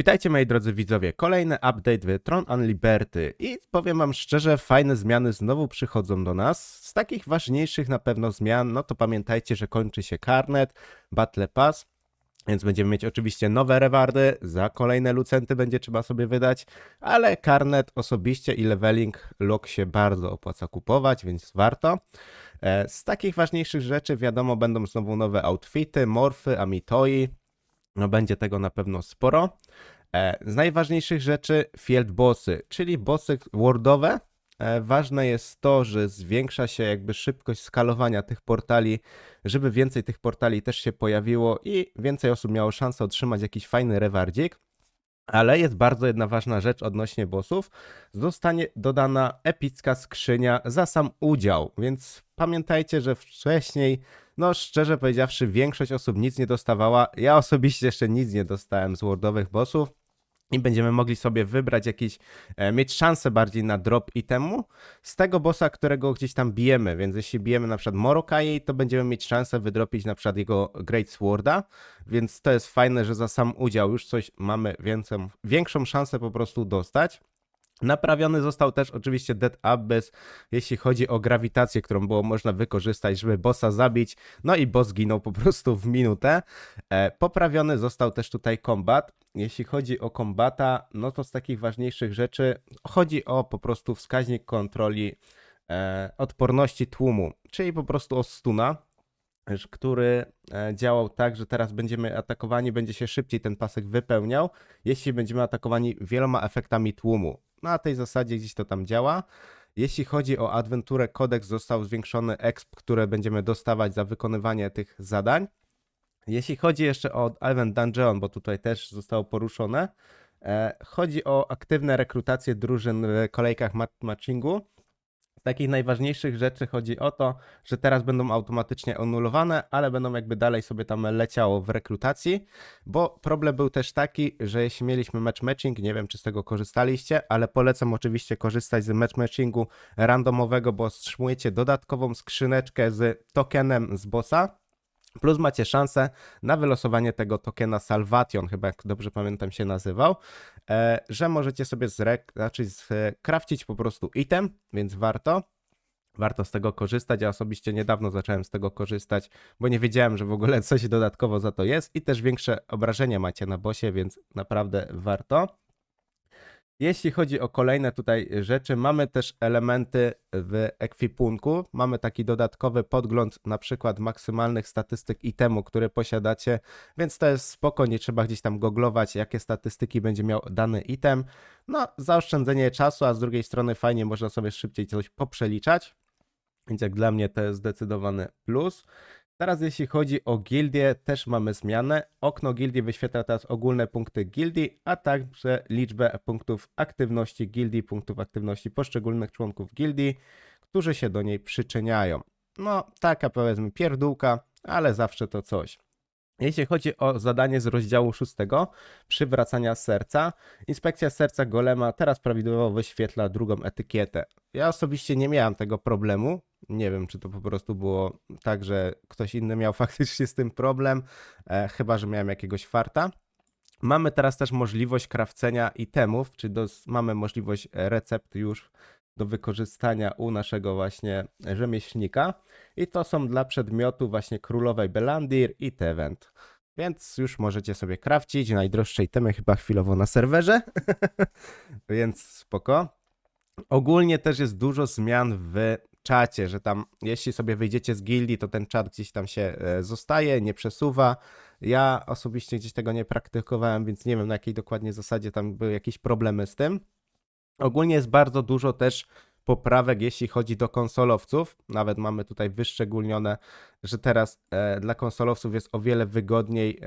Witajcie moi drodzy widzowie, kolejny update w Tron and Liberty i powiem wam szczerze, fajne zmiany znowu przychodzą do nas. Z takich ważniejszych na pewno zmian, no to pamiętajcie, że kończy się Karnet, Battle Pass, więc będziemy mieć oczywiście nowe rewardy, za kolejne lucenty będzie trzeba sobie wydać, ale Karnet osobiście i Leveling Lock się bardzo opłaca kupować, więc warto. Z takich ważniejszych rzeczy wiadomo będą znowu nowe outfity, morfy, amitoi. No będzie tego na pewno sporo. Z najważniejszych rzeczy field bossy, czyli bossy worldowe. Ważne jest to, że zwiększa się jakby szybkość skalowania tych portali, żeby więcej tych portali też się pojawiło i więcej osób miało szansę otrzymać jakiś fajny rewardzik. Ale jest bardzo jedna ważna rzecz odnośnie bossów. Zostanie dodana epicka skrzynia za sam udział, więc pamiętajcie, że wcześniej, no szczerze powiedziawszy, większość osób nic nie dostawała. Ja osobiście jeszcze nic nie dostałem z worldowych bossów. I będziemy mogli sobie wybrać jakiś, mieć szansę bardziej na drop itemu z tego bossa, którego gdzieś tam bijemy, więc jeśli bijemy na przykład Morokai, to będziemy mieć szansę wydropić na przykład jego Great Sworda, więc to jest fajne, że za sam udział już coś mamy większą szansę po prostu dostać. Naprawiony został też oczywiście Dead Abyss, jeśli chodzi o grawitację, którą było można wykorzystać, żeby bossa zabić, no i boss ginął po prostu w minutę. Poprawiony został też tutaj kombat. Jeśli chodzi o kombata, no to z takich ważniejszych rzeczy chodzi o po prostu wskaźnik kontroli odporności tłumu, czyli po prostu o stuna, który działał tak, że teraz będziemy atakowani, będzie się szybciej ten pasek wypełniał, jeśli będziemy atakowani wieloma efektami tłumu. Na tej zasadzie gdzieś to tam działa. Jeśli chodzi o adwenturę, kodeks został zwiększony exp, które będziemy dostawać za wykonywanie tych zadań. Jeśli chodzi jeszcze o Event Dungeon, bo tutaj też zostało poruszone, chodzi o aktywne rekrutacje drużyn w kolejkach matchingu. Z takich najważniejszych rzeczy chodzi o to, że teraz będą automatycznie anulowane, ale będą jakby dalej sobie tam leciało w rekrutacji, bo problem był też taki, że jeśli mieliśmy matchmatching, nie wiem czy z tego korzystaliście, ale polecam oczywiście korzystać z matchmatchingu randomowego, bo otrzymujecie dodatkową skrzyneczkę z tokenem z bossa. Plus macie szansę na wylosowanie tego tokena Salvation, chyba jak dobrze pamiętam się nazywał, że możecie sobie skrafcić po prostu item, więc warto z tego korzystać. Ja osobiście niedawno zacząłem z tego korzystać, bo nie wiedziałem, że w ogóle coś dodatkowo za to jest i też większe obrażenia macie na bossie, więc naprawdę warto. Jeśli chodzi o kolejne tutaj rzeczy, mamy też elementy w ekwipunku. Mamy taki dodatkowy podgląd na przykład maksymalnych statystyk itemu, które posiadacie, więc to jest spoko, nie trzeba gdzieś tam googlować, jakie statystyki będzie miał dany item. No, zaoszczędzenie czasu, a z drugiej strony fajnie można sobie szybciej coś poprzeliczać, więc jak dla mnie to jest zdecydowany plus. Teraz jeśli chodzi o gildię, też mamy zmianę. Okno gildii wyświetla teraz ogólne punkty gildii, a także liczbę punktów aktywności gildii, punktów aktywności poszczególnych członków gildii, którzy się do niej przyczyniają. No, taka powiedzmy pierdółka, ale zawsze to coś. Jeśli chodzi o zadanie z rozdziału 6, przywracania serca, inspekcja serca golema teraz prawidłowo wyświetla drugą etykietę. Ja osobiście nie miałem tego problemu, nie wiem czy to po prostu było tak, że ktoś inny miał faktycznie z tym problem, chyba że miałem jakiegoś farta. Mamy teraz też możliwość krawcenia itemów, czy mamy możliwość recept już do wykorzystania u naszego właśnie rzemieślnika i to są dla przedmiotu właśnie królowej Belandir i Tevent. Więc już możecie sobie krawcić, najdroższe itemy chyba chwilowo na serwerze, więc spoko. Ogólnie też jest dużo zmian w czacie, że tam jeśli sobie wyjdziecie z gildii, to ten czat gdzieś tam się zostaje, nie przesuwa. Ja osobiście gdzieś tego nie praktykowałem, więc nie wiem na jakiej dokładnie zasadzie tam były jakieś problemy z tym. Ogólnie jest bardzo dużo też poprawek, jeśli chodzi do konsolowców. Nawet mamy tutaj wyszczególnione, że teraz dla konsolowców jest o wiele wygodniej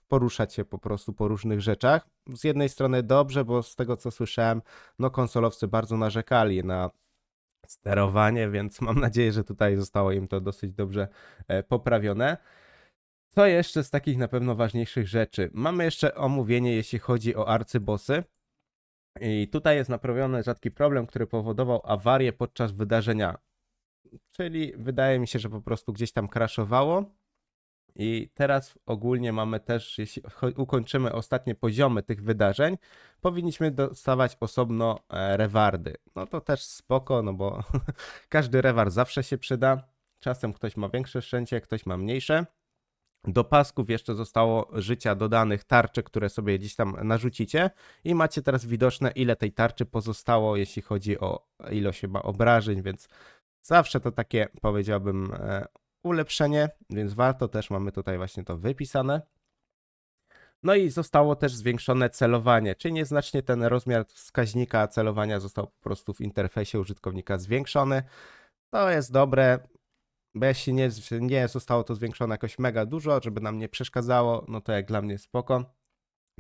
poruszać się po prostu po różnych rzeczach. Z jednej strony dobrze, bo z tego co słyszałem, no konsolowcy bardzo narzekali na sterowanie, więc mam nadzieję, że tutaj zostało im to dosyć dobrze poprawione. Co jeszcze z takich na pewno ważniejszych rzeczy? Mamy jeszcze omówienie, jeśli chodzi o arcybossy. I tutaj jest naprawiony rzadki problem, który powodował awarię podczas wydarzenia. Czyli wydaje mi się, że po prostu gdzieś tam crashowało. I teraz ogólnie mamy też, jeśli ukończymy ostatnie poziomy tych wydarzeń, powinniśmy dostawać osobno rewardy. No to też spoko, no bo każdy reward zawsze się przyda. Czasem ktoś ma większe szczęście, ktoś ma mniejsze. Do pasków jeszcze zostało życia dodanych tarczy, które sobie gdzieś tam narzucicie i macie teraz widoczne, ile tej tarczy pozostało, jeśli chodzi o ilość chyba obrażeń, więc zawsze to takie, powiedziałbym, ulepszenie, więc warto też, mamy tutaj właśnie to wypisane. No i zostało też zwiększone celowanie, czyli nieznacznie ten rozmiar wskaźnika celowania został po prostu w interfejsie użytkownika zwiększony. To jest dobre, bo jeśli nie zostało to zwiększone jakoś mega dużo, żeby nam nie przeszkadzało, no to jak dla mnie spoko.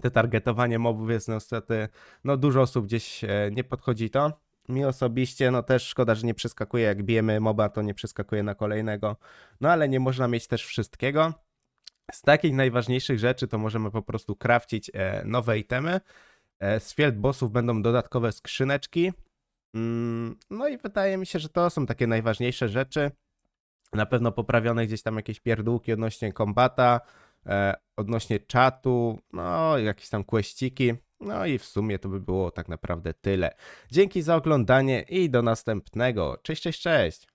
Te targetowanie mobów jest niestety, no dużo osób gdzieś nie podchodzi to. Mi osobiście, no też szkoda, że nie przeskakuje, jak bijemy moba, to nie przeskakuje na kolejnego. No ale nie można mieć też wszystkiego. Z takich najważniejszych rzeczy to możemy po prostu crafcić nowe itemy. Z field bossów będą dodatkowe skrzyneczki. No i wydaje mi się, że to są takie najważniejsze rzeczy. Na pewno poprawione gdzieś tam jakieś pierdółki odnośnie kombata, odnośnie czatu, no jakieś tam questyki. No i w sumie to by było tak naprawdę tyle. Dzięki za oglądanie i do następnego. Cześć, cześć, cześć!